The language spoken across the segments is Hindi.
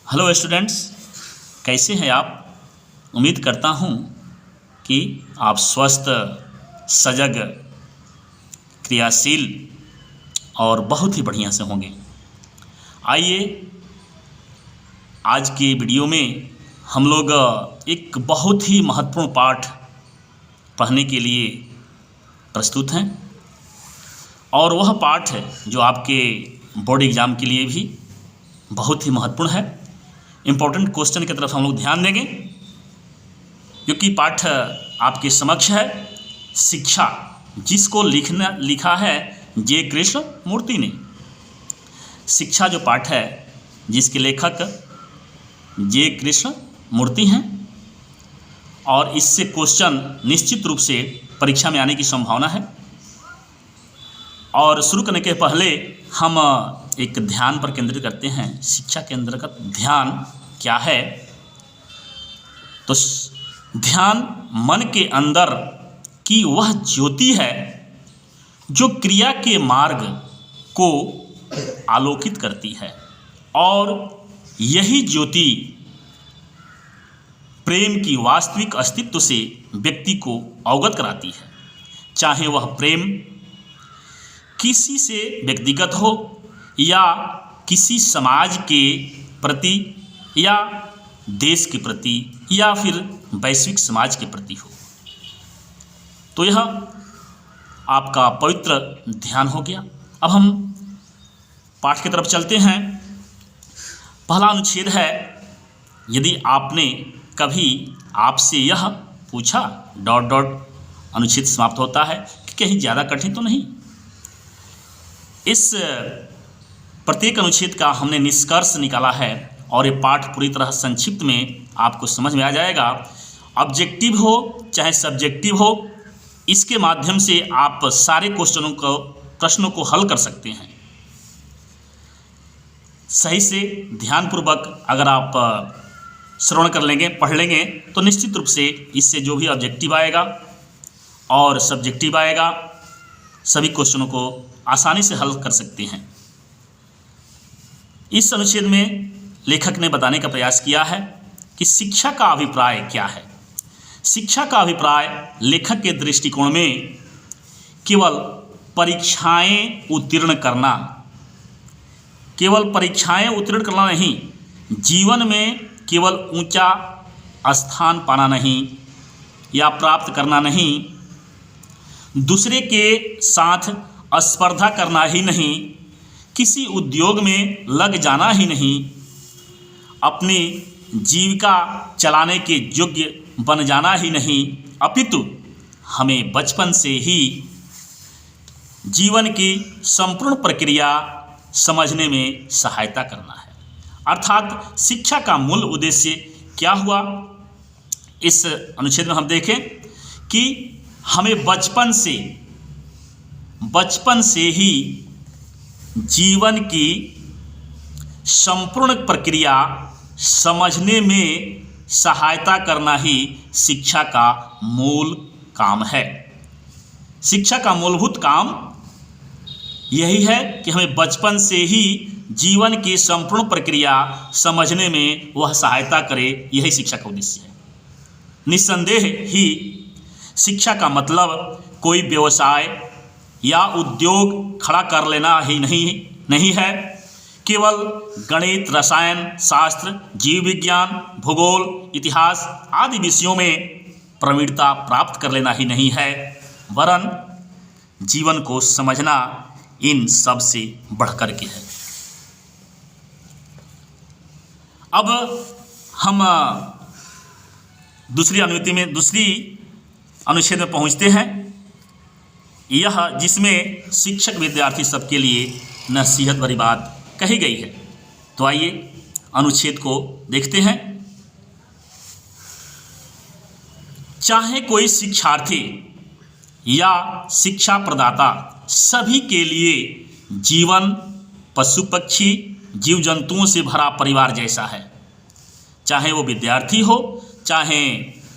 हेलो स्टूडेंट्स, कैसे हैं आप। उम्मीद करता हूं कि आप स्वस्थ, सजग, क्रियाशील और बहुत ही बढ़िया से होंगे। आइए आज की वीडियो में हम लोग एक बहुत ही महत्वपूर्ण पाठ पढ़ने के लिए प्रस्तुत हैं और वह पाठ है जो आपके बोर्ड एग्ज़ाम के लिए भी बहुत ही महत्वपूर्ण है। इम्पोर्टेंट क्वेश्चन की तरफ हम लोग ध्यान देंगे क्योंकि पाठ आपके समक्ष है। शिक्षा, जिसको लिखा है जे कृष्ण मूर्ति ने। शिक्षा जो पाठ है जिसके लेखक जे कृष्ण मूर्ति हैं और इससे क्वेश्चन निश्चित रूप से परीक्षा में आने की संभावना है। और शुरू करने के पहले हम एक ध्यान पर केंद्रित करते हैं। शिक्षा के अंतर्गत ध्यान क्या है? तो ध्यान मन के अंदर की वह ज्योति है जो क्रिया के मार्ग को आलोकित करती है और यही ज्योति प्रेम की वास्तविक अस्तित्व से व्यक्ति को अवगत कराती है। चाहे वह प्रेम किसी से व्यक्तिगत हो या किसी समाज के प्रति या देश के प्रति या फिर वैश्विक समाज के प्रति हो। तो यह आपका पवित्र ध्यान हो गया। अब हम पाठ की तरफ चलते हैं। पहला अनुच्छेद है, यदि आपने कभी आपसे यह पूछा ... अनुच्छेद समाप्त होता है कि कहीं ज़्यादा कठिन तो नहीं। इस प्रत्येक अनुच्छेद का हमने निष्कर्ष निकाला है और ये पाठ पूरी तरह संक्षिप्त में आपको समझ में आ जाएगा। ऑब्जेक्टिव हो चाहे सब्जेक्टिव हो, इसके माध्यम से आप सारे प्रश्नों को हल कर सकते हैं। सही से ध्यानपूर्वक अगर आप श्रवण कर लेंगे, पढ़ लेंगे, तो निश्चित रूप से इससे जो भी ऑब्जेक्टिव आएगा और सब्जेक्टिव आएगा, सभी क्वेश्चनों को आसानी से हल कर सकते हैं। इस अनुच्छेद में लेखक ने बताने का प्रयास किया है कि शिक्षा का अभिप्राय क्या है। शिक्षा का अभिप्राय लेखक के दृष्टिकोण में केवल परीक्षाएं उत्तीर्ण करना नहीं, जीवन में केवल ऊंचा स्थान पाना नहीं या प्राप्त करना नहीं, दूसरे के साथ स्पर्धा करना ही नहीं, किसी उद्योग में लग जाना ही नहीं, अपनी जीविका चलाने के योग्य बन जाना ही नहीं, अपितु हमें बचपन से ही जीवन की संपूर्ण प्रक्रिया समझने में सहायता करना है। अर्थात शिक्षा का मूल उद्देश्य क्या हुआ? इस अनुच्छेद में हम देखें कि हमें बचपन से ही जीवन की संपूर्ण प्रक्रिया समझने में सहायता करना ही शिक्षा का मूल काम है। शिक्षा का मूलभूत काम यही है कि हमें बचपन से ही जीवन की संपूर्ण प्रक्रिया समझने में वह सहायता करे, यही शिक्षा का उद्देश्य है। निस्संदेह ही शिक्षा का मतलब कोई व्यवसाय या उद्योग खड़ा कर लेना ही नहीं है। केवल गणित, रसायन शास्त्र, जीव विज्ञान, भूगोल, इतिहास आदि विषयों में प्रवीणता प्राप्त कर लेना ही नहीं है, वरन जीवन को समझना इन सब से बढ़कर के है। अब हम दूसरी अनुच्छेद में पहुंचते हैं, यह जिसमें शिक्षक विद्यार्थी सबके लिए नसीहत भरी बात कही गई है। तो आइए अनुच्छेद को देखते हैं। चाहे कोई शिक्षार्थी या शिक्षा प्रदाता, सभी के लिए जीवन पशु पक्षी जीव जंतुओं से भरा परिवार जैसा है। चाहे वो विद्यार्थी हो, चाहे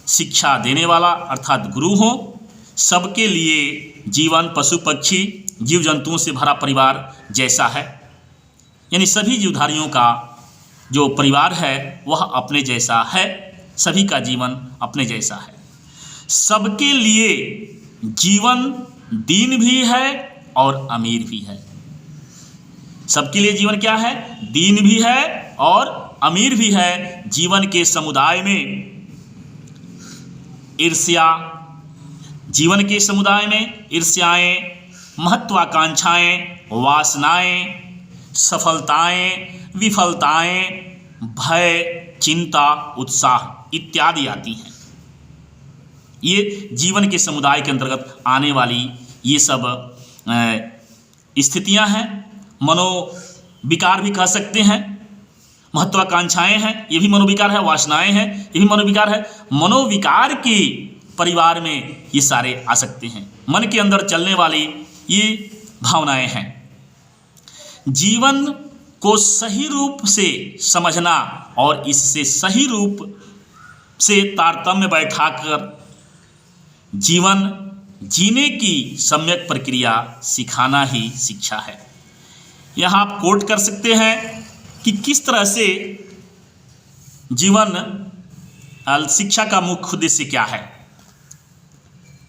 शिक्षा देने वाला अर्थात गुरु हो, सबके लिए जीवन पशु पक्षी जीव जंतुओं से भरा परिवार जैसा है। यानी सभी जीवधारियों का जो परिवार है वह अपने जैसा है, सभी का जीवन अपने जैसा है। सबके लिए जीवन दीन भी है और अमीर भी है। सबके लिए जीवन क्या है? दीन भी है और अमीर भी है। जीवन के समुदाय में ईर्ष्या, जीवन के समुदाय में ईर्ष्याएं, महत्वाकांक्षाएं, वासनाएं, सफलताएं, विफलताएं, भय, चिंता, उत्साह इत्यादि आती हैं। ये जीवन के समुदाय के अंतर्गत आने वाली ये सब स्थितियां हैं। मनोविकार भी कह सकते हैं। महत्वाकांक्षाएं हैं, ये भी मनोविकार है। वासनाएं हैं, ये भी मनोविकार है। मनोविकार के परिवार में ये सारे आ सकते हैं। मन के अंदर चलने वाली ये भावनाएं हैं। जीवन को सही रूप से समझना और इससे सही रूप से तारतम्य बैठाकर जीवन जीने की सम्यक प्रक्रिया सिखाना ही शिक्षा है। यहाँ आप कोट कर सकते हैं कि किस तरह से जीवन शिक्षा का मुख्य उद्देश्य क्या है।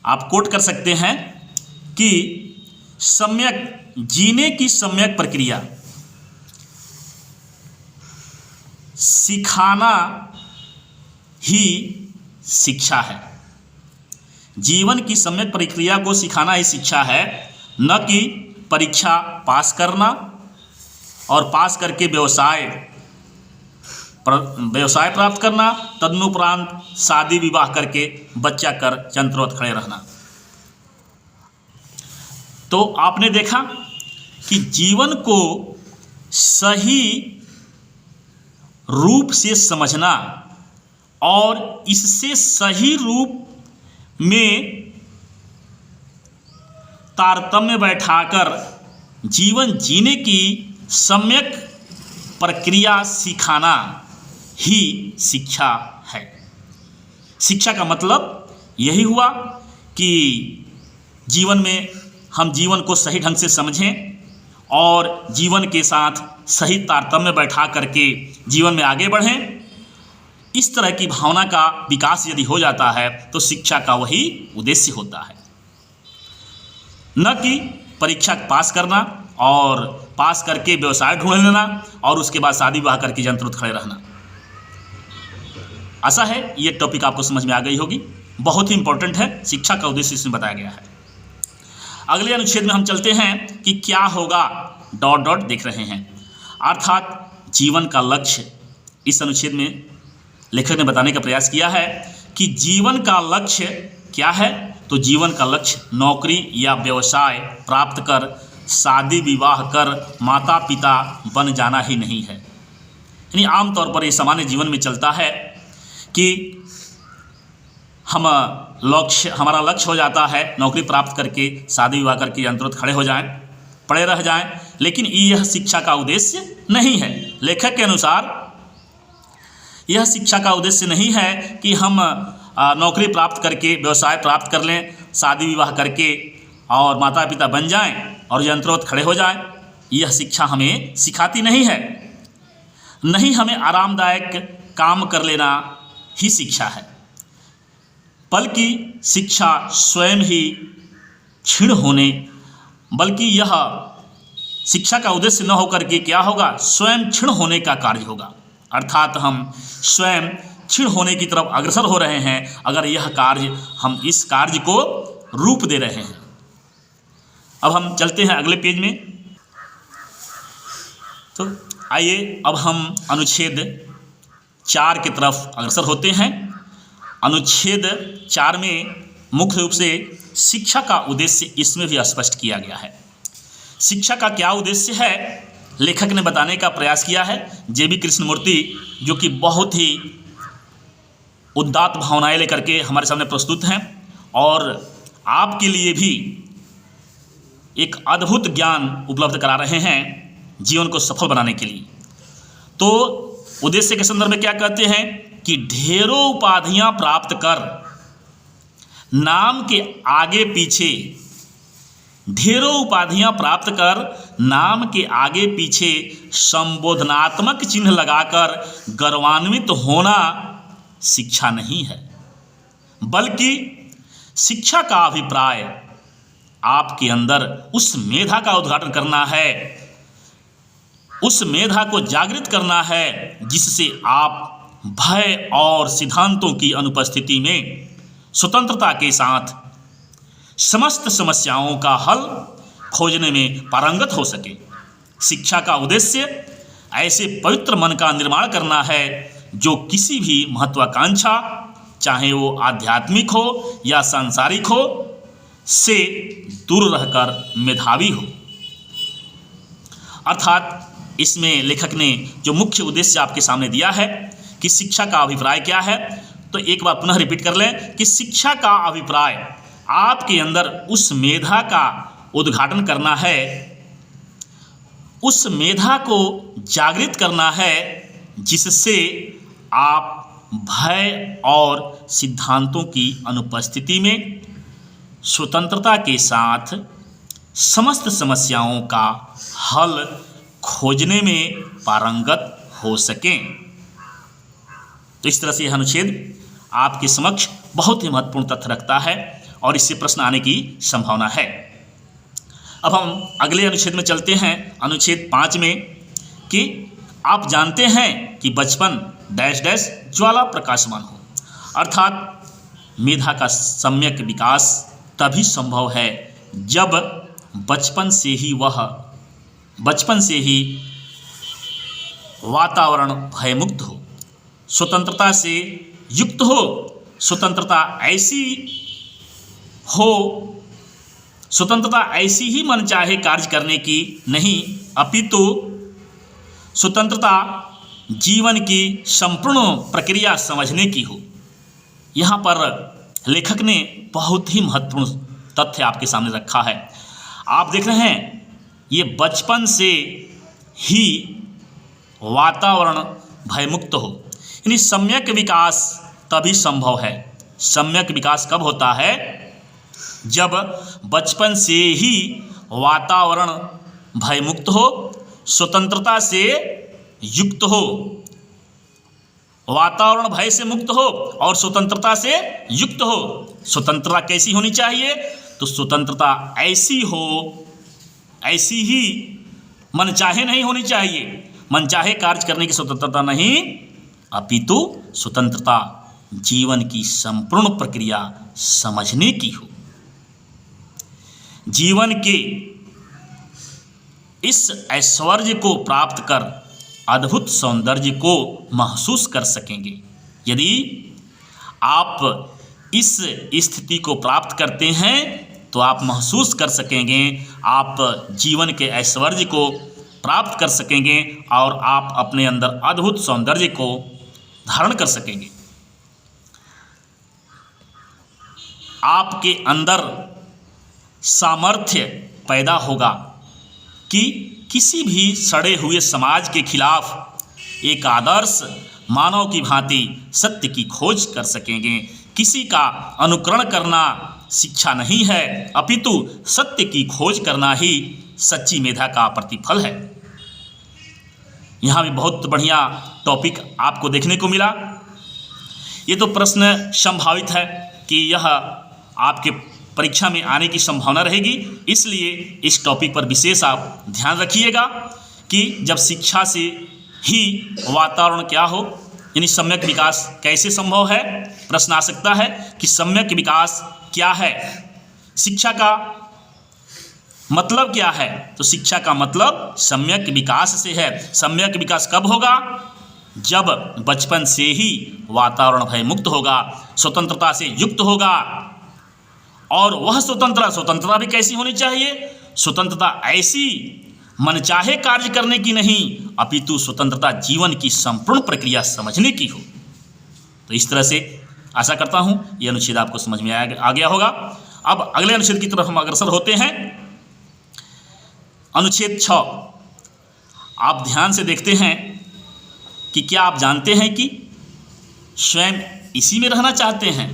आप कोट कर सकते हैं कि सम्यक जीने की सम्यक प्रक्रिया सिखाना ही शिक्षा है। जीवन की सम्यक प्रक्रिया को सिखाना ही शिक्षा है, न कि परीक्षा पास करना और पास करके व्यवसाय प्राप्त करना, तदनुपरांत शादी विवाह करके बच्चा कर यंत्रोत खड़े रहना। तो आपने देखा कि जीवन को सही रूप से समझना और इससे सही रूप में तारतम्य बैठाकर जीवन जीने की सम्यक प्रक्रिया सिखाना ही शिक्षा है। शिक्षा का मतलब यही हुआ कि जीवन में हम जीवन को सही ढंग से समझें और जीवन के साथ सही तारतम्य बैठा करके जीवन में आगे बढ़ें। इस तरह की भावना का विकास यदि हो जाता है तो शिक्षा का वही उद्देश्य होता है, न कि परीक्षा पास करना और पास करके व्यवसाय ढूंढ लेना और उसके बाद शादी विवाह करके यंत्रोत खड़े रहना। आशा है ये टॉपिक आपको समझ में आ गई होगी। बहुत ही इंपॉर्टेंट है, शिक्षा का उद्देश्य इसमें बताया गया है। अगले अनुच्छेद में हम चलते हैं कि क्या होगा डॉट डॉट देख रहे हैं, अर्थात जीवन का लक्ष्य। इस अनुच्छेद में लेखक ने बताने का प्रयास किया है कि जीवन का लक्ष्य क्या है। तो जीवन का लक्ष्य नौकरी या व्यवसाय प्राप्त कर शादी विवाह कर माता पिता बन जाना ही नहीं है। यानी आमतौर पर ये सामान्य जीवन में चलता है कि हमारा लक्ष्य हो जाता है नौकरी प्राप्त करके शादी विवाह करके यंत्रोत खड़े हो जाएं, पड़े रह जाएं, लेकिन यह शिक्षा का उद्देश्य नहीं है। लेखक के अनुसार यह शिक्षा का उद्देश्य नहीं है कि हम नौकरी प्राप्त करके व्यवसाय प्राप्त कर लें, शादी विवाह करके और माता पिता बन जाएं और यंत्रोत खड़े हो जाएं। यह शिक्षा हमें सिखाती नहीं है। नहीं, हमें आरामदायक काम कर लेना ही शिक्षा है, बल्कि शिक्षा स्वयं ही क्षीण होने, बल्कि यह शिक्षा का उद्देश्य न होकर के क्या होगा, स्वयं क्षीण होने का कार्य होगा। अर्थात हम स्वयं क्षीण होने की तरफ अग्रसर हो रहे हैं अगर यह कार्य हम इस कार्य को रूप दे रहे हैं। अब हम चलते हैं अगले पेज में। तो आइए अब हम अनुच्छेद 4 की तरफ अग्रसर होते हैं। अनुच्छेद 4 में मुख्य रूप से शिक्षा का उद्देश्य इसमें भी स्पष्ट किया गया है। शिक्षा का क्या उद्देश्य है लेखक ने बताने का प्रयास किया है। जे.बी. कृष्णमूर्ति जो कि बहुत ही उदात्त भावनाएं लेकर के हमारे सामने प्रस्तुत हैं और आपके लिए भी एक अद्भुत ज्ञान उपलब्ध करा रहे हैं जीवन को सफल बनाने के लिए। तो उद्देश्य के संदर्भ में क्या कहते हैं कि ढेरों उपाधियां प्राप्त कर नाम के आगे पीछे ढेरों उपाधियां प्राप्त कर नाम के आगे पीछे संबोधनात्मक चिन्ह लगाकर गर्वान्वित होना शिक्षा नहीं है, बल्कि शिक्षा का अभिप्राय आपके अंदर उस मेधा का उद्घाटन करना है, उस मेधा को जागृत करना है जिससे आप भय और सिद्धांतों की अनुपस्थिति में स्वतंत्रता के साथ समस्त समस्याओं का हल खोजने में पारंगत हो सके। शिक्षा का उद्देश्य ऐसे पवित्र मन का निर्माण करना है जो किसी भी महत्वाकांक्षा, चाहे वो आध्यात्मिक हो या सांसारिक हो, से दूर रहकर मेधावी हो। अर्थात इसमें लेखक ने जो मुख्य उद्देश्य आपके सामने दिया है कि शिक्षा का अभिप्राय क्या है, तो एक बार पुनः रिपीट कर लें कि शिक्षा का अभिप्राय आपके अंदर उस मेधा का उद्घाटन करना है, उस मेधा को जागृत करना है जिससे आप भय और सिद्धांतों की अनुपस्थिति में स्वतंत्रता के साथ समस्त समस्याओं का हल खोजने में पारंगत हो सकें। तो इस तरह से यह अनुच्छेद आपके समक्ष बहुत ही महत्वपूर्ण तथ्य रखता है और इससे प्रश्न आने की संभावना है। अब हम अगले अनुच्छेद में चलते हैं, अनुच्छेद 5 में, कि आप जानते हैं कि बचपन डैश डैश ज्वाला प्रकाशमान हो। अर्थात मेधा का सम्यक विकास तभी संभव है जब बचपन से ही वातावरण भयमुक्त हो, स्वतंत्रता से युक्त हो। स्वतंत्रता ऐसी ही मन चाहे कार्य करने की नहीं, अपितु स्वतंत्रता जीवन की संपूर्ण प्रक्रिया समझने की हो। यहाँ पर लेखक ने बहुत ही महत्वपूर्ण तथ्य आपके सामने रखा है। आप देख रहे हैं, ये बचपन से ही वातावरण भयमुक्त हो, यानी सम्यक विकास तभी संभव है। सम्यक विकास कब होता है? जब बचपन से ही वातावरण भयमुक्त हो, स्वतंत्रता से युक्त हो। वातावरण भय से मुक्त हो और स्वतंत्रता से युक्त हो। स्वतंत्रता कैसी होनी चाहिए? तो स्वतंत्रता ऐसी ही मनचाहे नहीं होनी चाहिए। मनचाहे कार्य करने की स्वतंत्रता नहीं, अपितु स्वतंत्रता जीवन की संपूर्ण प्रक्रिया समझने की हो। जीवन के इस ऐश्वर्य को प्राप्त कर अद्भुत सौंदर्य को महसूस कर सकेंगे। यदि आप इस स्थिति को प्राप्त करते हैं तो आप महसूस कर सकेंगे, आप जीवन के ऐश्वर्य को प्राप्त कर सकेंगे और आप अपने अंदर अद्भुत सौंदर्य को धारण कर सकेंगे। आपके अंदर सामर्थ्य पैदा होगा कि किसी भी सड़े हुए समाज के खिलाफ एक आदर्श मानव की भांति सत्य की खोज कर सकेंगे। किसी का अनुकरण करना शिक्षा नहीं है, अपितु सत्य की खोज करना ही सच्ची मेधा का प्रतिफल है। यहाँ भी बहुत बढ़िया टॉपिक आपको देखने को मिला। ये तो प्रश्न संभावित है कि यह आपके परीक्षा में आने की संभावना रहेगी, इसलिए इस टॉपिक पर विशेष आप ध्यान रखिएगा कि जब शिक्षा से ही वातावरण क्या हो, यानी सम्यक विकास कैसे संभव है। प्रश्न आ सकता है कि सम्यक विकास क्या है, शिक्षा का मतलब क्या है? तो शिक्षा का मतलब सम्यक विकास से है। सम्यक विकास कब होगा? जब बचपन से ही वातावरण भयमुक्त होगा, स्वतंत्रता से युक्त होगा। और वह स्वतंत्रता भी कैसी होनी चाहिए? स्वतंत्रता ऐसी मनचाहे कार्य करने की नहीं, अपितु स्वतंत्रता जीवन की संपूर्ण प्रक्रिया समझने की हो। तो इस तरह से आशा करता हूँ यह अनुच्छेद आपको समझ में आ गया होगा। अब अगले अनुच्छेद की तरफ हम अग्रसर होते हैं। अनुच्छेद 6, आप ध्यान से देखते हैं कि क्या आप जानते हैं कि स्वयं इसी में रहना चाहते हैं?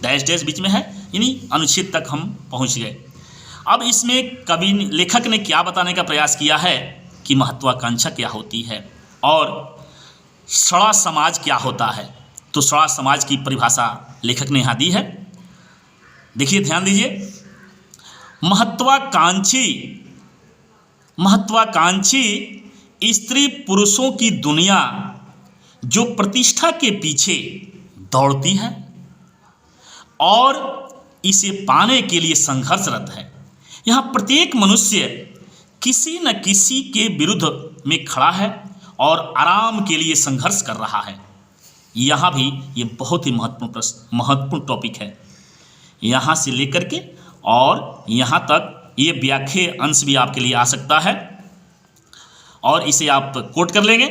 डैश डैश बीच में है, यानी अनुच्छेद तक हम पहुंच गए। अब इसमें कवि लेखक ने क्या बताने का प्रयास किया है कि महत्वाकांक्षा क्या होती है और सड़ा समाज क्या होता है। तो सड़ा समाज की परिभाषा लेखक ने यहाँ दी है। देखिए, ध्यान दीजिए, महत्वाकांक्षी स्त्री पुरुषों की दुनिया जो प्रतिष्ठा के पीछे दौड़ती है और इसे पाने के लिए संघर्षरत है। यहाँ प्रत्येक मनुष्य किसी न किसी के विरुद्ध में खड़ा है और आराम के लिए संघर्ष कर रहा है। यहाँ भी ये बहुत ही महत्वपूर्ण टॉपिक है। यहाँ से लेकर के और यहाँ तक ये व्याख्या अंश भी आपके लिए आ सकता है और इसे आप कोट कर लेंगे।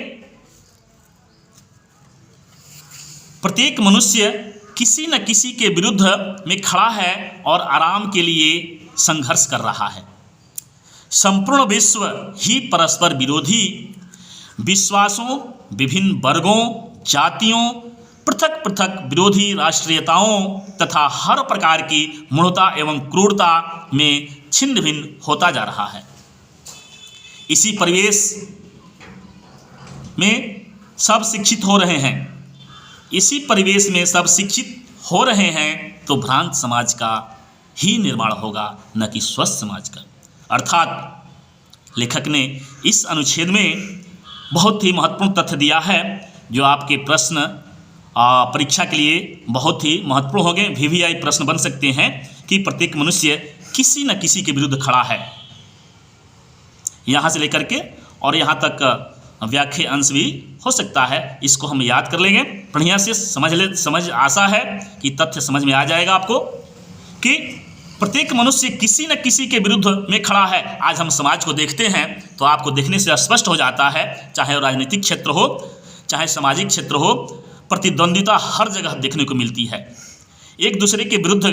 प्रत्येक मनुष्य किसी न किसी के विरुद्ध में खड़ा है और आराम के लिए संघर्ष कर रहा है। संपूर्ण विश्व ही परस्पर विरोधी विश्वासों, विभिन्न वर्गों, जातियों, पृथक पृथक विरोधी राष्ट्रीयताओं तथा हर प्रकार की मूढ़ता एवं क्रूरता में छिन्न भिन्न होता जा रहा है। इसी परिवेश में सब शिक्षित हो रहे हैं। इसी परिवेश में सब शिक्षित हो रहे हैं तो भ्रांत समाज का ही निर्माण होगा, न कि स्वस्थ समाज का। अर्थात लेखक ने इस अनुच्छेद में बहुत ही महत्वपूर्ण तथ्य दिया है जो आपके प्रश्न परीक्षा के लिए बहुत ही महत्वपूर्ण होंगे। VVI प्रश्न बन सकते हैं कि प्रत्येक मनुष्य किसी न किसी के विरुद्ध खड़ा है। यहाँ से लेकर के और यहाँ तक व्याख्या अंश भी हो सकता है। इसको हम याद कर लेंगे, बढ़िया से समझ आशा है कि तथ्य समझ में आ जाएगा आपको कि प्रत्येक मनुष्य किसी न किसी के विरुद्ध में खड़ा है। आज हम समाज को देखते हैं तो आपको देखने से स्पष्ट हो जाता है, चाहे राजनीतिक क्षेत्र हो चाहे सामाजिक क्षेत्र हो, प्रतिद्वंदिता हर जगह देखने को मिलती है। एक दूसरे के विरुद्ध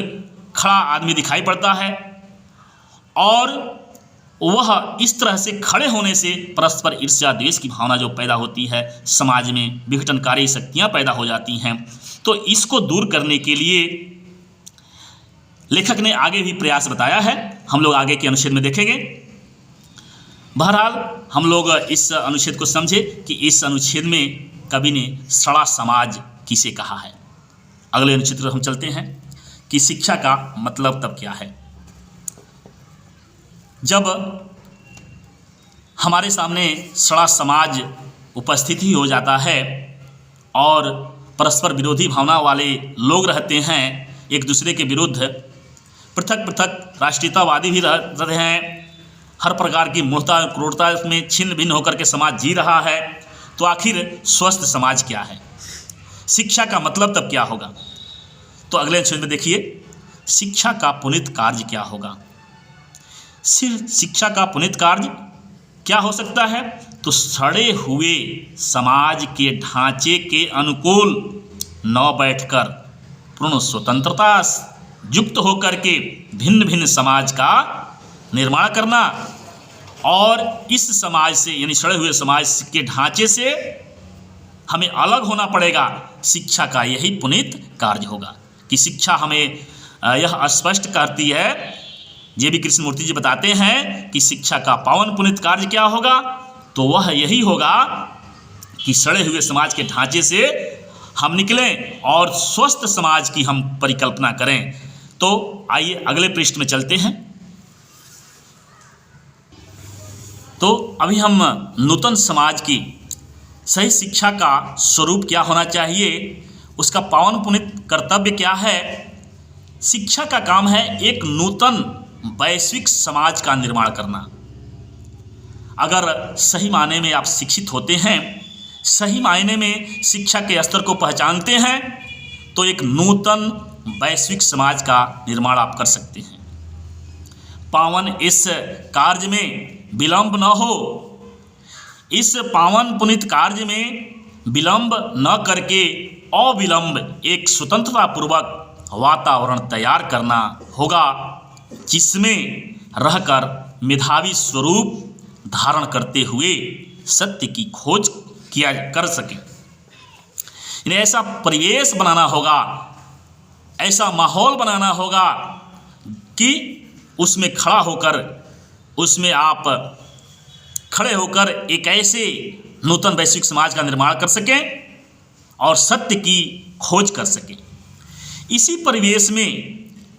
खड़ा आदमी दिखाई पड़ता है और वह इस तरह से खड़े होने से परस्पर ईर्ष्या द्वेष की भावना जो पैदा होती है, समाज में विघटनकारी शक्तियाँ पैदा हो जाती हैं। तो इसको दूर करने के लिए लेखक ने आगे भी प्रयास बताया है, हम लोग आगे के अनुच्छेद में देखेंगे। बहरहाल हम लोग इस अनुच्छेद को समझे कि इस अनुच्छेद में कवि ने सड़ा समाज किसे कहा है। अगले अनुच्छेद पर हम चलते हैं कि शिक्षा का मतलब तब क्या है। जब हमारे सामने सड़ा समाज उपस्थित ही हो जाता है और परस्पर विरोधी भावना वाले लोग रहते हैं, एक दूसरे के विरुद्ध पृथक पृथक राष्ट्रीयतावादी भी रहते हैं, हर प्रकार की मूर्खता क्रूरता में छिन्न भिन्न होकर के समाज जी रहा है, तो आखिर स्वस्थ समाज क्या है, शिक्षा का मतलब तब क्या होगा। तो अगले अनुच्छेद में देखिए, शिक्षा का पुनीत कार्य क्या होगा। शिक्षा का पुनीत कार्य क्या हो सकता है, तो सड़े हुए समाज के ढांचे के अनुकूल न बैठकर पूर्ण स्वतंत्रता युक्त होकर के भिन्न भिन्न समाज का निर्माण करना और इस समाज से यानी सड़े हुए समाज के ढांचे से हमें अलग होना पड़ेगा। शिक्षा का यही पुनीत कार्य होगा कि शिक्षा हमें यह स्पष्ट करती है, JB कृष्णमूर्ति जी बताते हैं कि शिक्षा का पावन पुनीत कार्य क्या होगा, तो वह यही होगा कि सड़े हुए समाज के ढांचे से हम निकलें और स्वस्थ समाज की हम परिकल्पना करें। तो आइए अगले पृष्ठ में चलते हैं। तो अभी हम नूतन समाज की सही शिक्षा का स्वरूप क्या होना चाहिए, उसका पावन पुनीत कर्तव्य क्या है। शिक्षा का काम है एक नूतन वैश्विक समाज का निर्माण करना। अगर सही मायने में आप शिक्षित होते हैं, सही मायने में शिक्षा के स्तर को पहचानते हैं, तो एक नूतन वैश्विक समाज का निर्माण आप कर सकते हैं। पावन इस कार्य में विलंब न हो, इस पावन पुनीत कार्य में विलंब न करके अविलंब एक स्वतंत्रता पूर्वक वातावरण तैयार करना होगा, जिसमें रहकर मेधावी स्वरूप धारण करते हुए सत्य की खोज किया कर सके। इन्हें ऐसा परिवेश बनाना होगा, ऐसा माहौल बनाना होगा कि उसमें खड़ा होकर, उसमें आप खड़े होकर एक ऐसे नूतन वैश्विक समाज का निर्माण कर सकें और सत्य की खोज कर सकें। इसी परिवेश में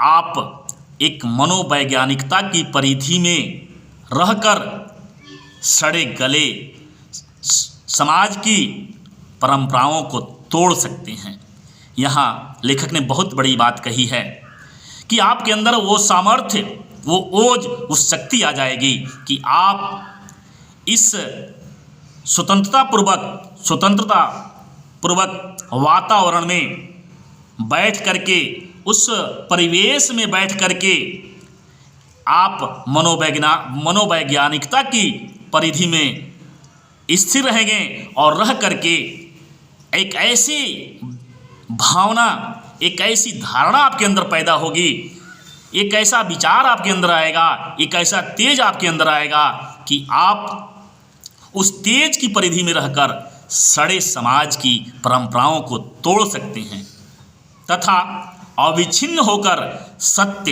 आप एक मनोवैज्ञानिकता की परिधि में रहकर सड़े गले समाज की परंपराओं को तोड़ सकते हैं। यहाँ लेखक ने बहुत बड़ी बात कही है कि आपके अंदर वो सामर्थ्य, वो ओज, उस शक्ति आ जाएगी कि आप इस स्वतंत्रता पूर्वक वातावरण में बैठ करके, उस परिवेश में बैठ करके आप मनोवैज्ञानिकता की परिधि में स्थिर रहेंगे और रह करके एक ऐसी भावना, एक ऐसी धारणा आपके अंदर पैदा होगी, एक ऐसा विचार आपके अंदर आएगा, एक ऐसा तेज आपके अंदर आएगा कि आप उस तेज की परिधि में रहकर सड़े समाज की परंपराओं को तोड़ सकते हैं तथा अविच्छिन्न होकर सत्य,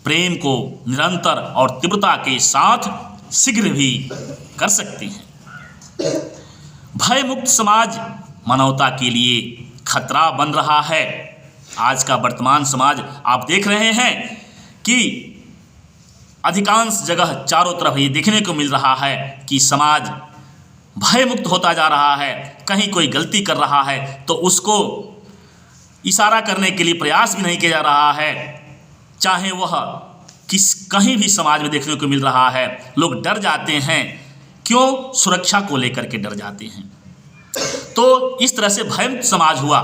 प्रेम को निरंतर और तीव्रता के साथ शीघ्र भी कर सकते हैं। भय मुक्त समाज मानवता के लिए खतरा बन रहा है। आज का वर्तमान समाज आप देख रहे हैं कि अधिकांश जगह चारों तरफ ये देखने को मिल रहा है कि समाज भय मुक्त होता जा रहा है। कहीं कोई गलती कर रहा है तो उसको इशारा करने के लिए प्रयास भी नहीं किया जा रहा है, चाहे वह कहीं भी समाज में देखने को मिल रहा है। लोग डर जाते हैं, क्यों? सुरक्षा को लेकर के डर जाते हैं। तो इस तरह से भयमुक्त समाज हुआ,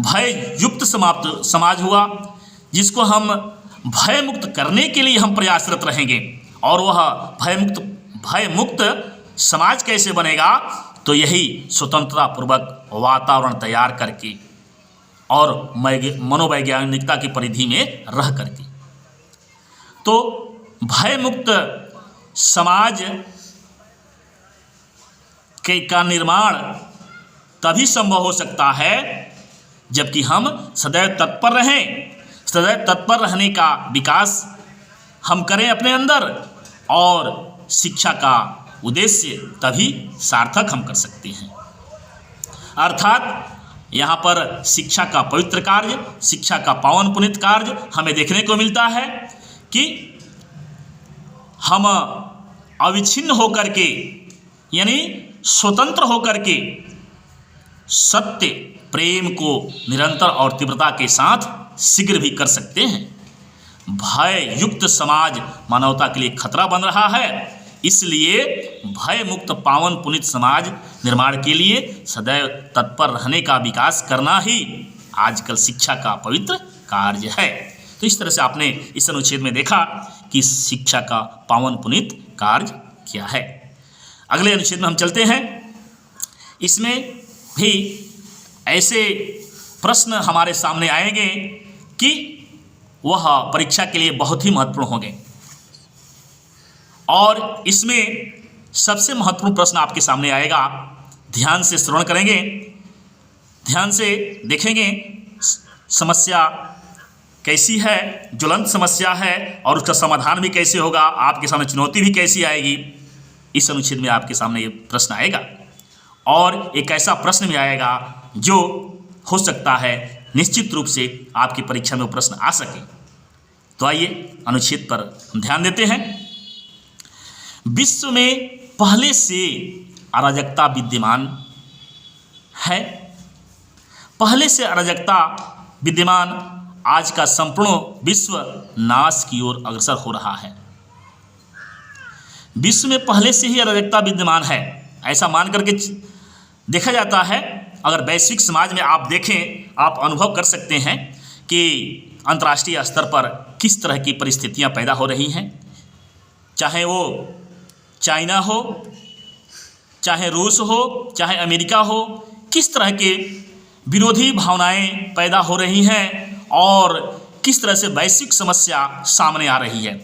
भय युक्त समाज हुआ, जिसको हम भय मुक्त करने के लिए हम प्रयासरत रहेंगे। और वह भय मुक्त समाज कैसे बनेगा? तो यही स्वतंत्रता पूर्वक वातावरण तैयार करके और मनोवैज्ञानिकता की परिधि में रह करके। तो भय मुक्त समाज का निर्माण तभी संभव हो सकता है जबकि हम सदैव तत्पर रहें। सदैव तत्पर रहने का विकास हम करें अपने अंदर, और शिक्षा का उद्देश्य तभी सार्थक हम कर सकते हैं। अर्थात यहाँ पर शिक्षा का पवित्र कार्य, शिक्षा का पावन पुनीत कार्य हमें देखने को मिलता है कि हम अविच्छिन्न होकर के, यानी स्वतंत्र होकर के सत्य, प्रेम को निरंतर और तीव्रता के साथ शीघ्र भी कर सकते हैं। भय युक्त समाज मानवता के लिए खतरा बन रहा है, इसलिए भय मुक्त पावन पुनीत समाज निर्माण के लिए सदैव तत्पर रहने का विकास करना ही आजकल शिक्षा का पवित्र कार्य है। तो इस तरह से आपने इस अनुच्छेद में देखा कि शिक्षा का पावन पुनीत कार्य क्या है। अगले अनुच्छेद में हम चलते हैं। इसमें भी ऐसे प्रश्न हमारे सामने आएंगे कि वह परीक्षा के लिए बहुत ही महत्वपूर्ण होंगे, और इसमें सबसे महत्वपूर्ण प्रश्न आपके सामने आएगा। ध्यान से श्रवण करेंगे, ध्यान से देखेंगे समस्या कैसी है, ज्वलंत समस्या है, और उसका समाधान भी कैसे होगा, आपके सामने चुनौती भी कैसी आएगी। इस अनुच्छेद में आपके सामने ये प्रश्न आएगा, और एक ऐसा प्रश्न भी आएगा जो हो सकता है निश्चित रूप से आपकी परीक्षा में वो प्रश्न आ सके। तो आइए अनुच्छेद पर ध्यान देते हैं। विश्व में पहले से अराजकता विद्यमान है। पहले से अराजकता विद्यमान, आज का संपूर्ण विश्व नाश की ओर अग्रसर हो रहा है। विश्व में पहले से ही अराजकता विद्यमान है, ऐसा मान करके देखा जाता है। अगर वैश्विक समाज में आप देखें, आप अनुभव कर सकते हैं कि अंतर्राष्ट्रीय स्तर पर किस तरह की परिस्थितियां पैदा हो रही हैं। चाहे वो चाइना हो, चाहे रूस हो, चाहे अमेरिका हो, किस तरह के विरोधी भावनाएं पैदा हो रही हैं और किस तरह से वैश्विक समस्या सामने आ रही है।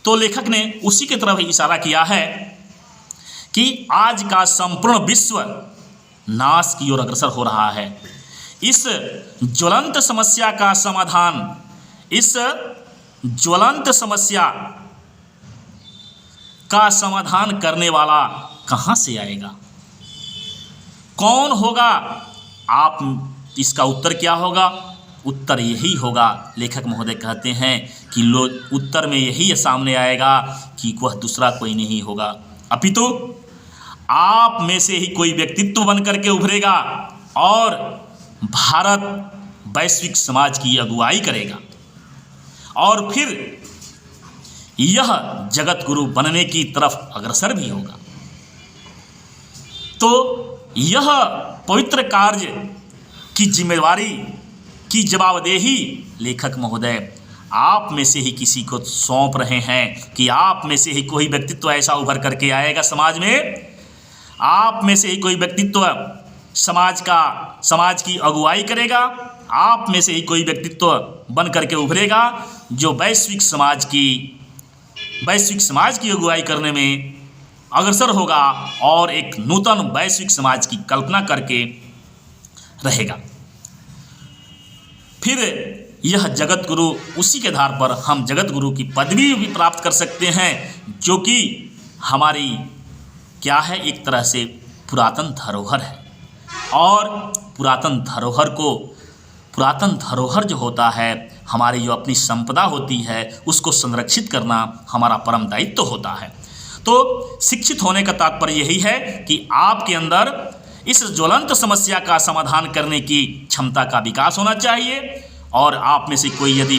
तो लेखक ने उसी की तरफ इशारा किया है कि आज का संपूर्ण विश्व नाश की ओर अग्रसर हो रहा है। इस ज्वलंत समस्या का समाधान, इस ज्वलंत समस्या का समाधान करने वाला कहाँ से आएगा? कौन होगा? आप इसका उत्तर क्या होगा? उत्तर यही होगा, लेखक महोदय कहते हैं कि लोग उत्तर में यही सामने आएगा कि वह दूसरा कोई नहीं होगा, अपितु आप में से ही कोई व्यक्तित्व बन करके उभरेगा और भारत वैश्विक समाज की अगुवाई करेगा और फिर यह जगत गुरु बनने की तरफ अग्रसर भी होगा। तो यह पवित्र कार्य की जिम्मेदारी की जवाबदेही लेखक महोदय आप में से ही किसी को सौंप रहे हैं कि आप में से ही कोई व्यक्तित्व ऐसा उभर करके आएगा समाज में, आप में से ही कोई व्यक्तित्व समाज की अगुवाई करेगा, आप में से ही कोई व्यक्तित्व बन करके उभरेगा जो वैश्विक समाज की अगुवाई करने में अग्रसर होगा और एक नूतन वैश्विक समाज की कल्पना करके रहेगा। फिर यह जगत गुरु, उसी के आधार पर हम जगत गुरु की पदवी भी प्राप्त कर सकते हैं, जो कि हमारी क्या है, एक तरह से पुरातन धरोहर है। और पुरातन धरोहर जो होता है, हमारी जो अपनी संपदा होती है, उसको संरक्षित करना हमारा परम दायित्व होता है। तो शिक्षित होने का तात्पर्य यही है कि आपके अंदर इस ज्वलंत समस्या का समाधान करने की क्षमता का विकास होना चाहिए और आप में से कोई यदि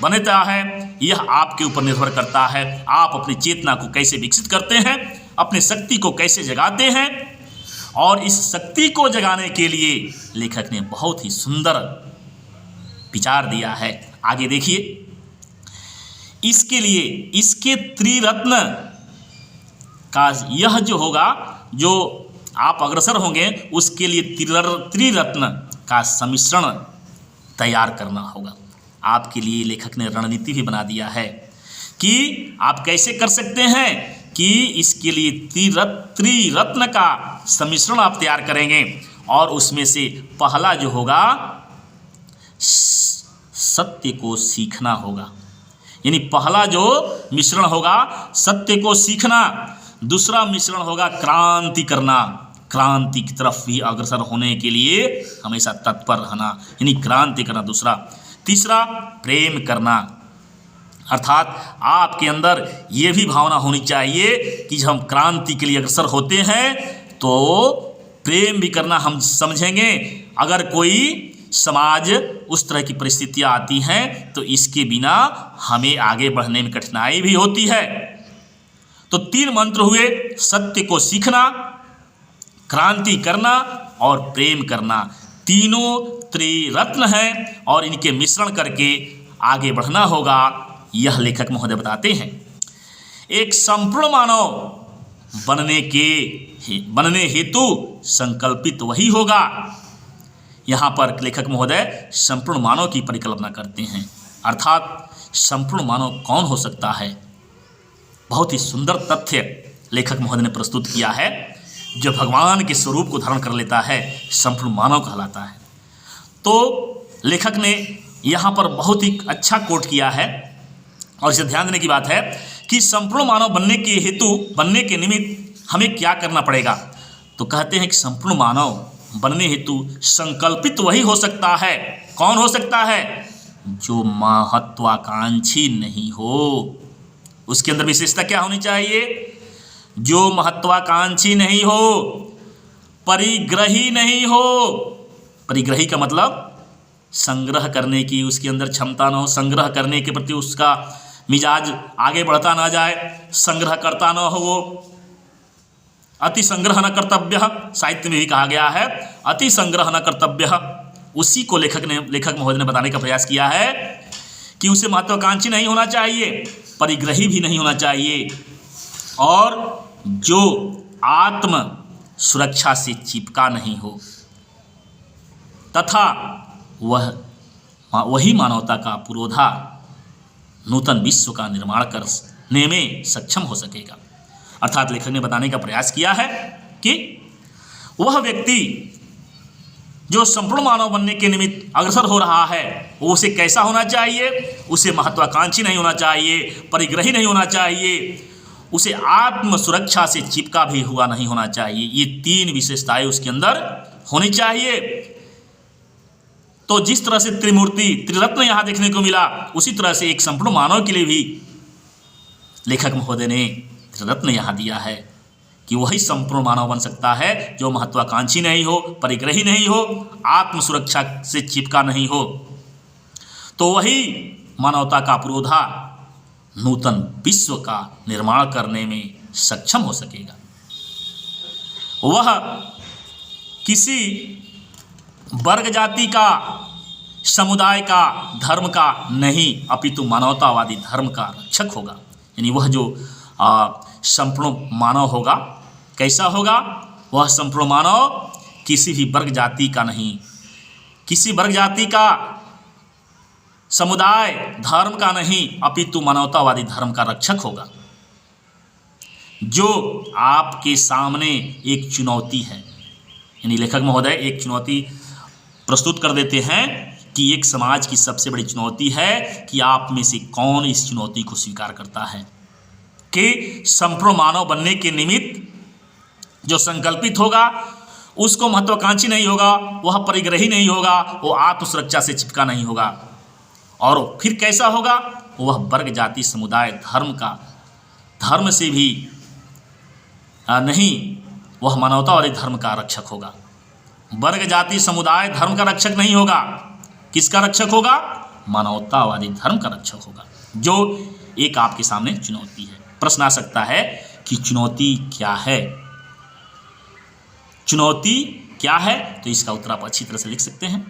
बनता है, यह आपके ऊपर निर्भर करता है। आप अपनी चेतना को कैसे विकसित करते हैं, अपनी शक्ति को कैसे जगाते हैं, और इस शक्ति को जगाने के लिए लेखक ने बहुत ही सुंदर विचार दिया है। आगे देखिए, इसके लिए इसके त्रिरत्न का यह जो होगा, जो आप अग्रसर होंगे, उसके लिए त्रिरत्न का सम्मिश्रण तैयार करना होगा। आपके लिए लेखक ने रणनीति भी बना दिया है कि आप कैसे कर सकते हैं कि इसके लिए त्रिरत्न का सम्मिश्रण आप तैयार करेंगे और उसमें से पहला जो होगा, सत्य को सीखना होगा। यानी पहला जो मिश्रण होगा सत्य को सीखना, दूसरा मिश्रण होगा क्रांति करना, क्रांति की तरफ भी अग्रसर होने के लिए हमेशा तत्पर रहना, यानी क्रांति करना दूसरा। तीसरा प्रेम करना, अर्थात आपके अंदर ये भी भावना होनी चाहिए कि जब हम क्रांति के लिए अग्रसर होते हैं तो प्रेम भी करना हम समझेंगे। अगर कोई समाज उस तरह की परिस्थितियाँ आती हैं तो इसके बिना हमें आगे बढ़ने में कठिनाई भी होती है। तो 3 मंत्र हुए, सत्य को सीखना, क्रांति करना और प्रेम करना। तीनों त्रिरत्न हैं और इनके मिश्रण करके आगे बढ़ना होगा, यह लेखक महोदय बताते हैं। एक संपूर्ण मानव बनने हेतु संकल्पित वही होगा। यहाँ पर लेखक महोदय संपूर्ण मानव की परिकल्पना करते हैं, अर्थात संपूर्ण मानव कौन हो सकता है। बहुत ही सुंदर तथ्य लेखक महोदय ने प्रस्तुत किया है। जो भगवान के स्वरूप को धारण कर लेता है संपूर्ण मानव कहलाता है। तो लेखक ने यहाँ पर बहुत ही अच्छा कोट किया है और इसे ध्यान देने की बात है कि संपूर्ण मानव बनने के निमित्त हमें क्या करना पड़ेगा। तो कहते हैं कि संपूर्ण मानव बनने हेतु संकल्पित वही हो सकता है। कौन हो सकता है? जो महत्वाकांक्षी नहीं हो। उसके अंदर विशेषता क्या होनी चाहिए? जो महत्वाकांक्षी नहीं हो, परिग्रही नहीं हो। परिग्रही का मतलब संग्रह करने की उसके अंदर क्षमता न हो, संग्रह करने के प्रति उसका मिजाज आगे बढ़ता ना जाए, संग्रह करता न हो वो। अति संग्रह न कर्तव्य, साहित्य में भी कहा गया है अति संग्रह न कर्तव्य। उसी को लेखक महोदय ने बताने का प्रयास किया है कि उसे महत्वाकांक्षी नहीं होना चाहिए, परिग्रही भी नहीं होना चाहिए, और जो आत्म सुरक्षा से चिपका नहीं हो, तथा वही मानवता का पुरोधा नूतन विश्व का निर्माण करने में सक्षम हो सकेगा। अर्थात लेखक ने बताने का प्रयास किया है कि वह व्यक्ति जो संपूर्ण मानव बनने के निमित्त अग्रसर हो रहा है वो उसे कैसा होना चाहिए? उसे महत्वाकांक्षी नहीं होना चाहिए, परिग्रही नहीं होना चाहिए, उसे आत्म सुरक्षा से चिपका भी हुआ नहीं होना चाहिए। ये 3 विशेषताएं उसके अंदर होनी चाहिए। तो जिस तरह से त्रिमूर्ति त्रिरत्न यहाँ देखने को मिला, उसी तरह से एक संपूर्ण मानव के लिए भी लेखक महोदय ने त्रिरत्न यहाँ दिया है कि वही संपूर्ण मानव बन सकता है जो महत्वाकांक्षी नहीं हो, परिग्रही नहीं हो, आत्म सुरक्षा से चिपका नहीं हो। तो वही मानवता का पुरोधा नूतन विश्व का निर्माण करने में सक्षम हो सकेगा। वह किसी वर्ग जाति का, समुदाय का, धर्म का नहीं, अपितु मानवतावादी धर्म का रक्षक होगा। यानी वह जो संपूर्ण मानव होगा, कैसा होगा? वह संपूर्ण मानव किसी भी वर्ग जाति का नहीं, किसी वर्ग जाति का, समुदाय, धर्म का नहीं, अपितु मानवतावादी धर्म का रक्षक होगा। जो आपके सामने एक चुनौती है, यानी लेखक महोदय एक चुनौती प्रस्तुत कर देते हैं कि एक समाज की सबसे बड़ी चुनौती है कि आप में से कौन इस चुनौती को स्वीकार करता है कि संपूर्ण मानव बनने के निमित्त जो संकल्पित होगा उसको महत्वाकांक्षी नहीं होगा, वह परिग्रही नहीं होगा, वो आत्म सुरक्षा से चिपका नहीं होगा। और फिर कैसा होगा? वह वर्ग जाति समुदाय धर्म से भी नहीं, वह मानवतावादी धर्म का रक्षक होगा। वर्ग जाति समुदाय धर्म का रक्षक नहीं होगा, किसका रक्षक होगा? मानवतावादी धर्म का रक्षक होगा। जो एक आपके सामने चुनौती है। प्रश्न आ सकता है कि चुनौती क्या है? चुनौती क्या है? तो इसका उत्तर आप अच्छी तरह से लिख सकते हैं।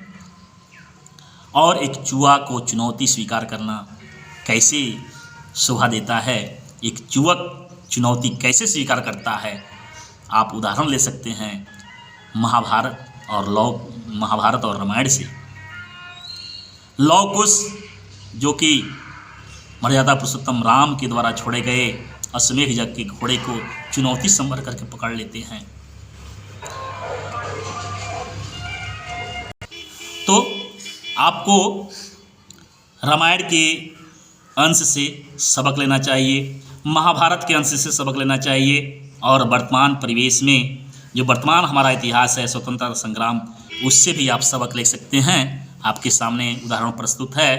और एक चूहा को चुनौती स्वीकार करना कैसे शोभा देता है, एक चूहक चुनौती कैसे स्वीकार करता है, आप उदाहरण ले सकते हैं महाभारत और रामायण से। लव कुश जो कि मर्यादा पुरुषोत्तम राम के द्वारा छोड़े गए अश्वमेध यज्ञ के घोड़े को चुनौती समझ करके पकड़ लेते हैं। तो आपको रामायण के अंश से सबक लेना चाहिए, महाभारत के अंश से सबक लेना चाहिए, और वर्तमान परिवेश में जो वर्तमान हमारा इतिहास है स्वतंत्रता संग्राम, उससे भी आप सबक ले सकते हैं। आपके सामने उदाहरण प्रस्तुत है।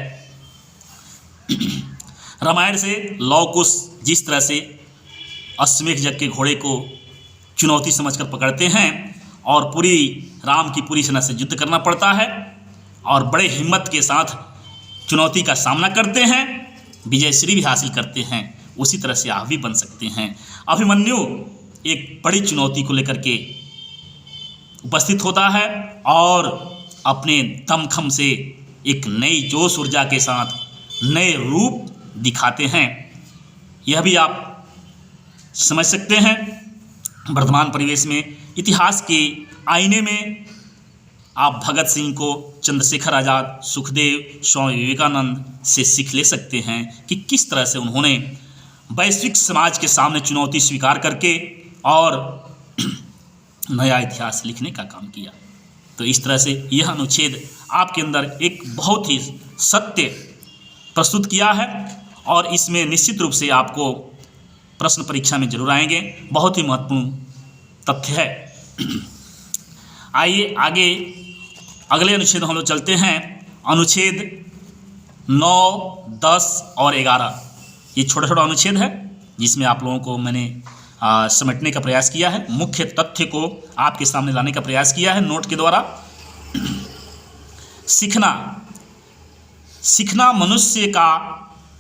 रामायण से लव कुश जिस तरह से अश्वमेध यज्ञ के घोड़े को चुनौती समझकर पकड़ते हैं और राम की पूरी सेना से युद्ध करना पड़ता है और बड़े हिम्मत के साथ चुनौती का सामना करते हैं, विजयश्री भी हासिल करते हैं, उसी तरह से आप भी बन सकते हैं। अभिमन्यु एक बड़ी चुनौती को लेकर के उपस्थित होता है और अपने दमखम से एक नई जोश ऊर्जा के साथ नए रूप दिखाते हैं। यह भी आप समझ सकते हैं। वर्तमान परिवेश में इतिहास के आईने में आप भगत सिंह को, चंद्रशेखर आज़ाद, सुखदेव, स्वामी विवेकानंद से सीख ले सकते हैं कि किस तरह से उन्होंने वैश्विक समाज के सामने चुनौती स्वीकार करके और नया इतिहास लिखने का काम किया। तो इस तरह से यह अनुच्छेद आपके अंदर एक बहुत ही सत्य प्रस्तुत किया है और इसमें निश्चित रूप से आपको प्रश्न परीक्षा में जरूर आएंगे। बहुत ही महत्वपूर्ण तथ्य है। आइए आगे अगले अनुच्छेद हम लोग चलते हैं। अनुच्छेद 9, 10 और 11 ये छोटा छोटा अनुच्छेद है जिसमें आप लोगों को मैंने समेटने का प्रयास किया है, मुख्य तथ्य को आपके सामने लाने का प्रयास किया है नोट के द्वारा। सीखना मनुष्य का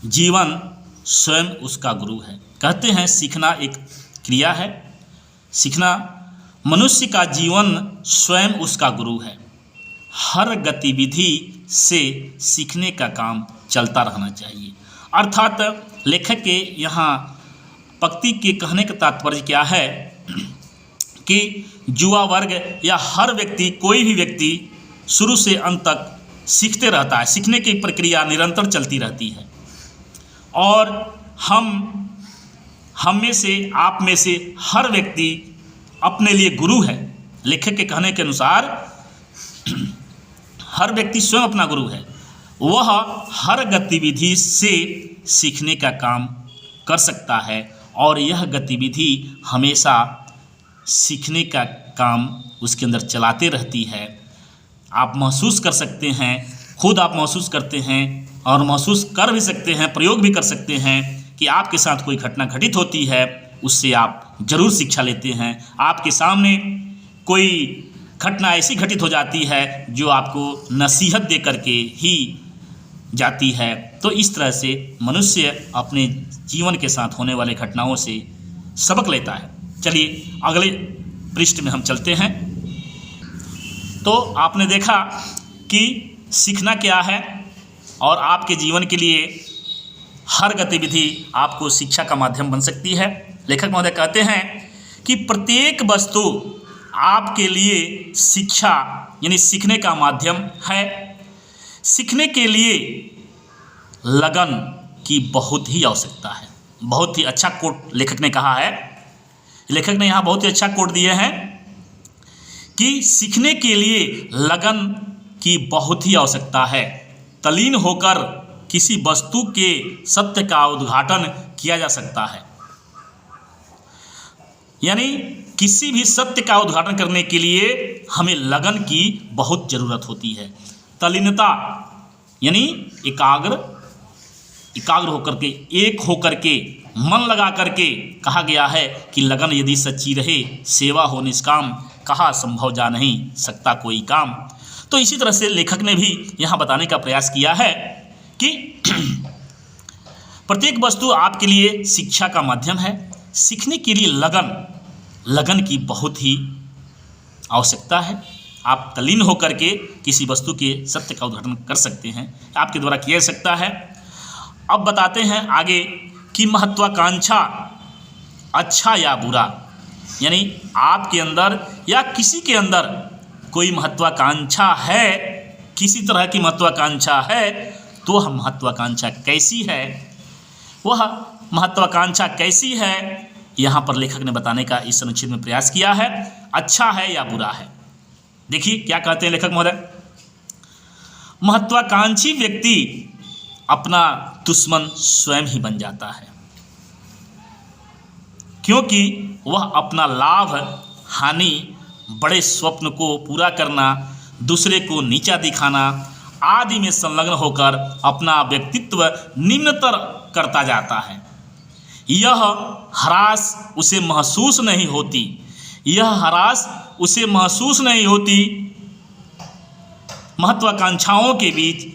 जीवन स्वयं उसका गुरु है। कहते हैं सीखना एक क्रिया है, सीखना मनुष्य का जीवन स्वयं उसका गुरु है। हर गतिविधि से सीखने का काम चलता रहना चाहिए। अर्थात लेखक के यहाँ पंक्ति के कहने का तात्पर्य क्या है कि युवा वर्ग या हर व्यक्ति, कोई भी व्यक्ति शुरू से अंत तक सीखते रहता है। सीखने की प्रक्रिया निरंतर चलती रहती है और हम में से, आप में से हर व्यक्ति अपने लिए गुरु है। लेखक के कहने के अनुसार हर व्यक्ति स्वयं अपना गुरु है। वह हर गतिविधि से सीखने का काम कर सकता है और यह गतिविधि हमेशा सीखने का काम उसके अंदर चलाते रहती है। आप महसूस कर सकते हैं, खुद आप महसूस करते हैं और महसूस कर भी सकते हैं, प्रयोग भी कर सकते हैं कि आपके साथ कोई घटना घटित होती है, उससे आप जरूर शिक्षा लेते हैं। आपके सामने कोई घटना ऐसी घटित हो जाती है जो आपको नसीहत दे करके ही जाती है। तो इस तरह से मनुष्य अपने जीवन के साथ होने वाले घटनाओं से सबक लेता है। चलिए अगले पृष्ठ में हम चलते हैं। तो आपने देखा कि सीखना क्या है और आपके जीवन के लिए हर गतिविधि आपको शिक्षा का माध्यम बन सकती है। लेखक महोदय कहते हैं कि प्रत्येक वस्तु आपके लिए शिक्षा यानी सीखने का माध्यम है। सीखने के लिए लगन की बहुत ही आवश्यकता है। बहुत ही अच्छा कोट लेखक ने कहा है। लेखक ने यहाँ बहुत ही अच्छा कोट दिए हैं कि सीखने के लिए लगन की बहुत ही आवश्यकता है। तल्लीन होकर किसी वस्तु के सत्य का उद्घाटन किया जा सकता है। यानी किसी भी सत्य का उद्घाटन करने के लिए हमें लगन की बहुत ज़रूरत होती है। तल्लीनता यानी एकाग्र होकर के, एक होकर के, मन लगा करके कहा गया है कि लगन यदि सच्ची रहे, सेवा हो निष्काम, कहा संभव जा नहीं सकता कोई काम। तो इसी तरह से लेखक ने भी यहाँ बताने का प्रयास किया है कि प्रत्येक वस्तु आपके लिए शिक्षा का माध्यम है। सीखने के लिए लगन की बहुत ही आवश्यकता है। आप तल्लीन होकर के किसी वस्तु के सत्य का उद्घाटन कर सकते हैं, आपके द्वारा किया जा सकता है। अब बताते हैं आगे कि महत्वाकांक्षा अच्छा या बुरा, यानी आपके अंदर या किसी के अंदर कोई महत्वाकांक्षा है, किसी तरह की महत्वाकांक्षा है, तो वह महत्वाकांक्षा कैसी है, वह महत्वाकांक्षा कैसी है, यहाँ पर लेखक ने बताने का इस अनुच्छेद में प्रयास किया है। अच्छा है या बुरा है। देखिए क्या कहते हैं लेखक महोदय। महत्वाकांक्षी व्यक्ति अपना दुश्मन स्वयं ही बन जाता है, क्योंकि वह अपना लाभ हानि, बड़े स्वप्न को पूरा करना, दूसरे को नीचा दिखाना आदि में संलग्न होकर अपना व्यक्तित्व निम्नतर करता जाता है। यह हरास उसे महसूस नहीं होती, महत्वाकांक्षाओं के बीच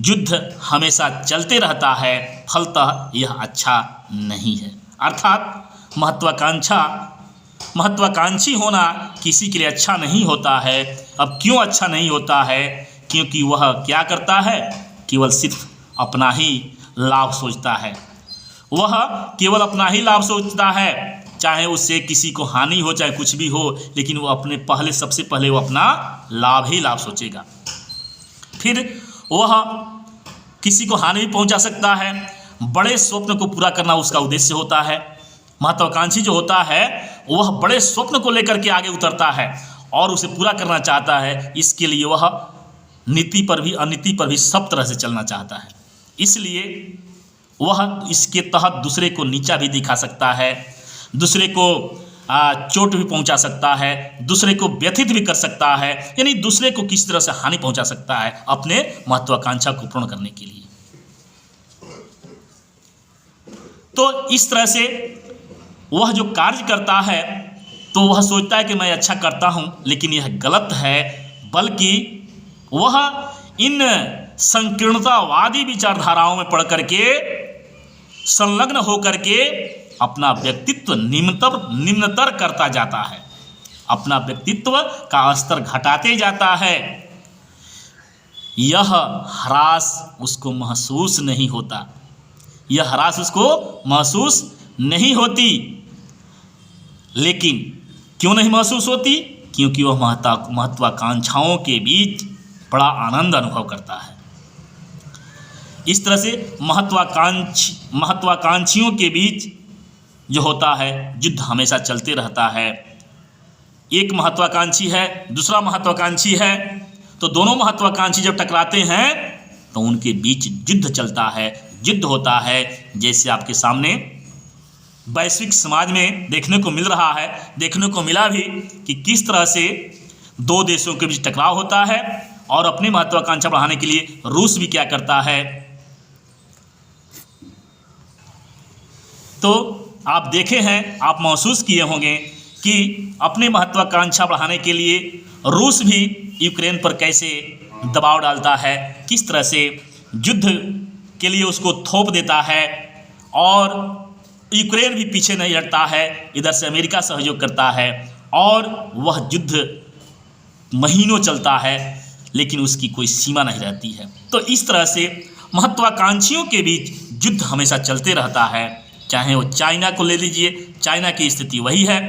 युद्ध हमेशा चलते रहता है, फलतः यह अच्छा नहीं है। अर्थात महत्वाकांक्षी होना किसी के लिए अच्छा नहीं होता है। अब क्यों अच्छा नहीं होता है? क्योंकि वह क्या करता है, केवल सिर्फ अपना ही लाभ सोचता है। वह केवल अपना ही लाभ सोचता है, चाहे उससे किसी को हानि हो चाहे कुछ भी हो, लेकिन वो सबसे पहले वो अपना लाभ सोचेगा। फिर वह किसी को हानि भी पहुंचा सकता है। बड़े स्वप्न को पूरा करना उसका उद्देश्य होता है। महत्वाकांक्षी जो होता है वह बड़े स्वप्न को लेकर के आगे उतरता है और उसे पूरा करना चाहता है। इसके लिए वह नीति पर भी अनीति पर भी सब तरह से चलना चाहता है। इसलिए वह इसके तहत दूसरे को नीचा भी दिखा सकता है, दूसरे को चोट भी पहुंचा सकता है, दूसरे को व्यथित भी कर सकता है, यानी दूसरे को किसी तरह से हानि पहुंचा सकता है अपने महत्वाकांक्षा को पूर्ण करने के लिए। तो इस तरह से वह जो कार्य करता है तो वह सोचता है कि मैं अच्छा करता हूं, लेकिन यह गलत है, बल्कि वह इन संकीर्णतावादी विचारधाराओं में पढ़ करके संलग्न होकर के अपना व्यक्तित्व निम्नतर करता जाता है, अपना व्यक्तित्व का स्तर घटाते जाता है। यह ह्रास उसको महसूस नहीं होता, यह ह्रास उसको महसूस नहीं होती। लेकिन क्यों नहीं महसूस होती? क्योंकि वह महत्वाकांक्षाओं के बीच बड़ा आनंद अनुभव करता है। इस तरह से महत्वाकांक्षियों के बीच जो होता है युद्ध हमेशा चलते रहता है। एक महत्वाकांक्षी है, दूसरा महत्वाकांक्षी है, तो दोनों महत्वाकांक्षी जब टकराते हैं तो उनके बीच युद्ध चलता है, युद्ध होता है। जैसे आपके सामने वैश्विक समाज में देखने को मिल रहा है, देखने को मिला भी कि किस तरह से दो देशों के बीच टकराव होता है और अपनी महत्वाकांक्षा बढ़ाने के लिए रूस भी क्या करता है। तो आप देखे हैं, आप महसूस किए होंगे कि अपनी महत्वाकांक्षा बढ़ाने के लिए रूस भी यूक्रेन पर कैसे दबाव डालता है, किस तरह से युद्ध के लिए उसको थोप देता है और यूक्रेन भी पीछे नहीं हटता है, इधर से अमेरिका सहयोग करता है और वह युद्ध महीनों चलता है लेकिन उसकी कोई सीमा नहीं रहती है। तो इस तरह से महत्वाकांक्षियों के बीच युद्ध हमेशा चलते रहता है। चाहे वो चाइना को ले लीजिए, चाइना की स्थिति वही है,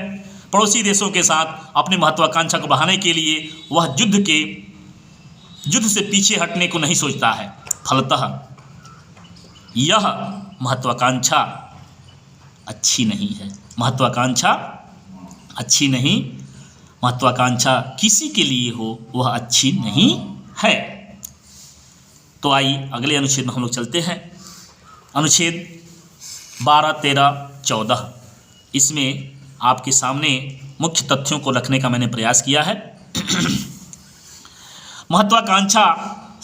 पड़ोसी देशों के साथ अपनी महत्वाकांक्षा को बढ़ाने के लिए वह युद्ध से पीछे हटने को नहीं सोचता है। फलतः यह महत्वाकांक्षा अच्छी नहीं है, महत्वाकांक्षा अच्छी नहीं, महत्वाकांक्षा किसी के लिए हो वह अच्छी नहीं है। तो आइए अगले अनुच्छेद में हम लोग चलते हैं। अनुच्छेद 12, 13, 14। इसमें आपके सामने मुख्य तथ्यों को रखने का मैंने प्रयास किया है। महत्वाकांक्षा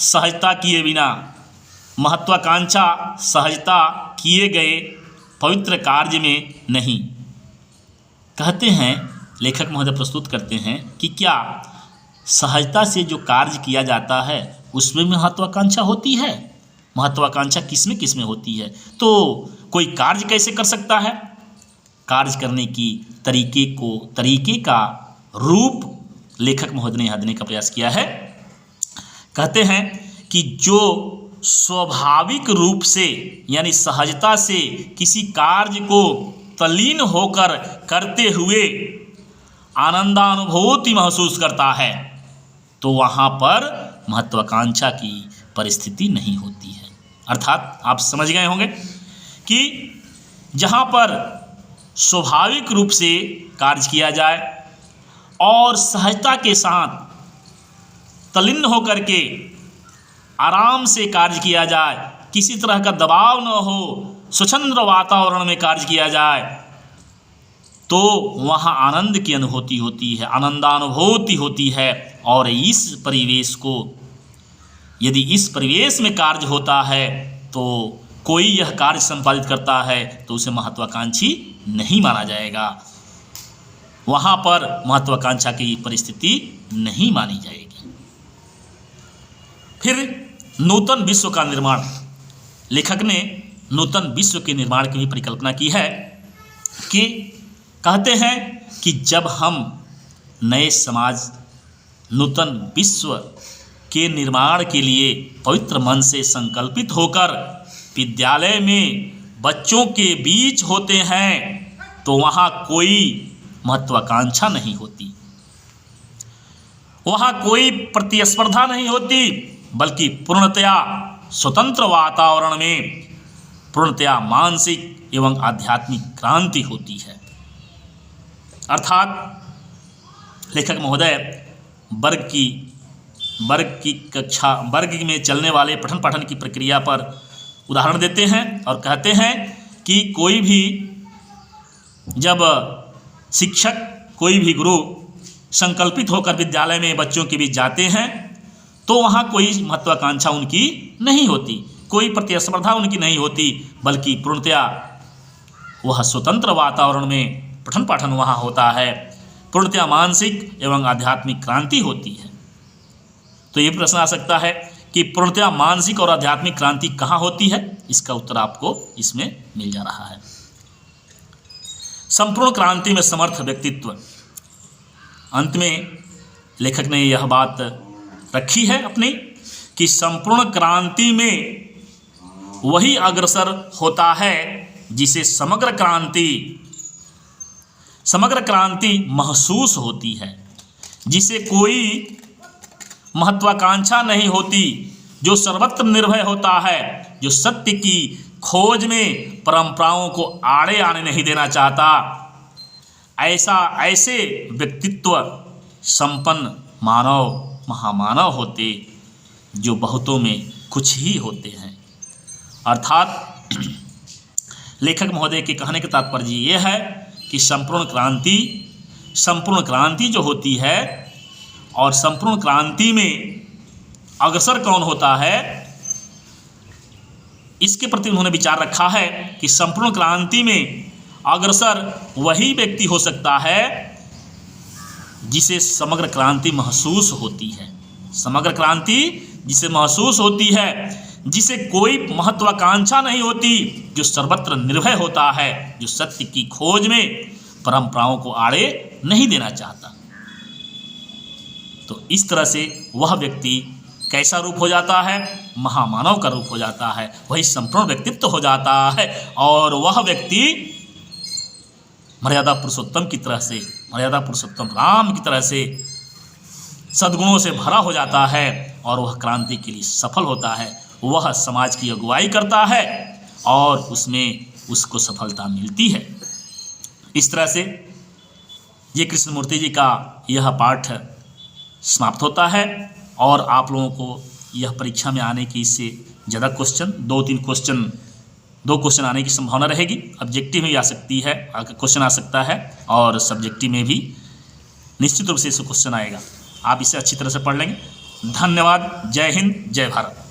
सहजता किए बिना, महत्वाकांक्षा सहजता किए गए पवित्र कार्य में नहीं। कहते हैं, लेखक महोदय प्रस्तुत करते हैं कि क्या सहजता से जो कार्य किया जाता है उसमें महत्वाकांक्षा होती है? महत्वाकांक्षा किसमें किसमें होती है? तो कोई कार्य कैसे कर सकता है? कार्य करने की तरीके का रूप लेखक महोदय ने यहाँ देने का प्रयास किया है। कहते हैं कि जो स्वाभाविक रूप से यानी सहजता से किसी कार्य को तल्लीन होकर करते हुए आनंदानुभूति महसूस करता है तो वहाँ पर महत्वाकांक्षा की परिस्थिति नहीं होती है। अर्थात आप समझ गए होंगे कि जहाँ पर स्वाभाविक रूप से कार्य किया जाए और सहजता के साथ तल्लीन होकर के आराम से कार्य किया जाए, किसी तरह का दबाव न हो, स्वच्छंद वातावरण में कार्य किया जाए तो वहाँ आनंद की अनुभूति होती है, आनंदानुभूति होती है। और इस परिवेश को, यदि इस परिवेश में कार्य होता है तो कोई यह कार्य संपादित करता है तो उसे महत्वाकांक्षी नहीं माना जाएगा, वहाँ पर महत्वाकांक्षा की परिस्थिति नहीं मानी जाएगी। फिर नूतन विश्व का निर्माण, लेखक ने नूतन विश्व के निर्माण की भी परिकल्पना की है कि कहते हैं कि जब हम नए समाज, नूतन विश्व के निर्माण के लिए पवित्र मन से संकल्पित होकर विद्यालय में बच्चों के बीच होते हैं तो वहाँ कोई महत्वाकांक्षा नहीं होती, वहाँ कोई प्रतिस्पर्धा नहीं होती, बल्कि पूर्णतया स्वतंत्र वातावरण में पूर्णतया मानसिक एवं आध्यात्मिक क्रांति होती है। अर्थात लेखक महोदय वर्ग में चलने वाले पठन पाठन की प्रक्रिया पर उदाहरण देते हैं और कहते हैं कि कोई भी जब शिक्षक, कोई भी गुरु संकल्पित होकर विद्यालय में बच्चों के बीच जाते हैं तो वहाँ कोई महत्वाकांक्षा उनकी नहीं होती, कोई प्रतिस्पर्धा उनकी नहीं होती, बल्कि पूर्णतया वह स्वतंत्र वातावरण में पठन पाठन वहाँ होता है, पूर्णतया मानसिक एवं आध्यात्मिक क्रांति होती है। तो ये प्रश्न आ सकता है कि पूर्णतया मानसिक और आध्यात्मिक क्रांति कहाँ होती है? इसका उत्तर आपको इसमें मिल जा रहा है। संपूर्ण क्रांति में समर्थ व्यक्तित्व। अंत में लेखक ने यह बात रखी है अपनी कि संपूर्ण क्रांति में वही अग्रसर होता है जिसे समग्र क्रांति महसूस होती है, जिसे कोई महत्वाकांक्षा नहीं होती, जो सर्वत्र निर्भय होता है, जो सत्य की खोज में परंपराओं को आड़े आने नहीं देना चाहता। ऐसे व्यक्तित्व संपन्न मानव महामानव होते जो बहुतों में कुछ ही होते हैं। अर्थात लेखक महोदय के कहने का तात्पर्य ये है कि संपूर्ण क्रांति जो होती है और संपूर्ण क्रांति में अग्रसर कौन होता है, इसके प्रति उन्होंने विचार रखा है कि संपूर्ण क्रांति में अग्रसर वही व्यक्ति हो सकता है जिसे समग्र क्रांति महसूस होती है। समग्र क्रांति जिसे महसूस होती है, जिसे कोई महत्वाकांक्षा नहीं होती, जो सर्वत्र निर्भय होता है, जो सत्य की खोज में परंपराओं को आड़े नहीं देना चाहता। तो इस तरह से वह व्यक्ति कैसा रूप हो जाता है, महामानव का रूप हो जाता है, वही संपूर्ण व्यक्तित्व हो जाता है और वह व्यक्ति मर्यादा पुरुषोत्तम की तरह से, मर्यादा पुरुषोत्तम राम की तरह से सद्गुणों से भरा हो जाता है और वह क्रांति के लिए सफल होता है। वह समाज की अगुवाई करता है और उसमें उसको सफलता मिलती है। इस तरह से ये कृष्णमूर्ति जी का यह पाठ समाप्त होता है और आप लोगों को यह परीक्षा में आने की इससे ज़्यादा क्वेश्चन, 2 क्वेश्चन आने की संभावना रहेगी। ऑब्जेक्टिव में भी आ सकती है, क्वेश्चन आ सकता है और सब्जेक्टिव में भी निश्चित रूप से इससे क्वेश्चन आएगा। आप इसे अच्छी तरह से पढ़ लेंगे। धन्यवाद। जय हिंद, जय भारत।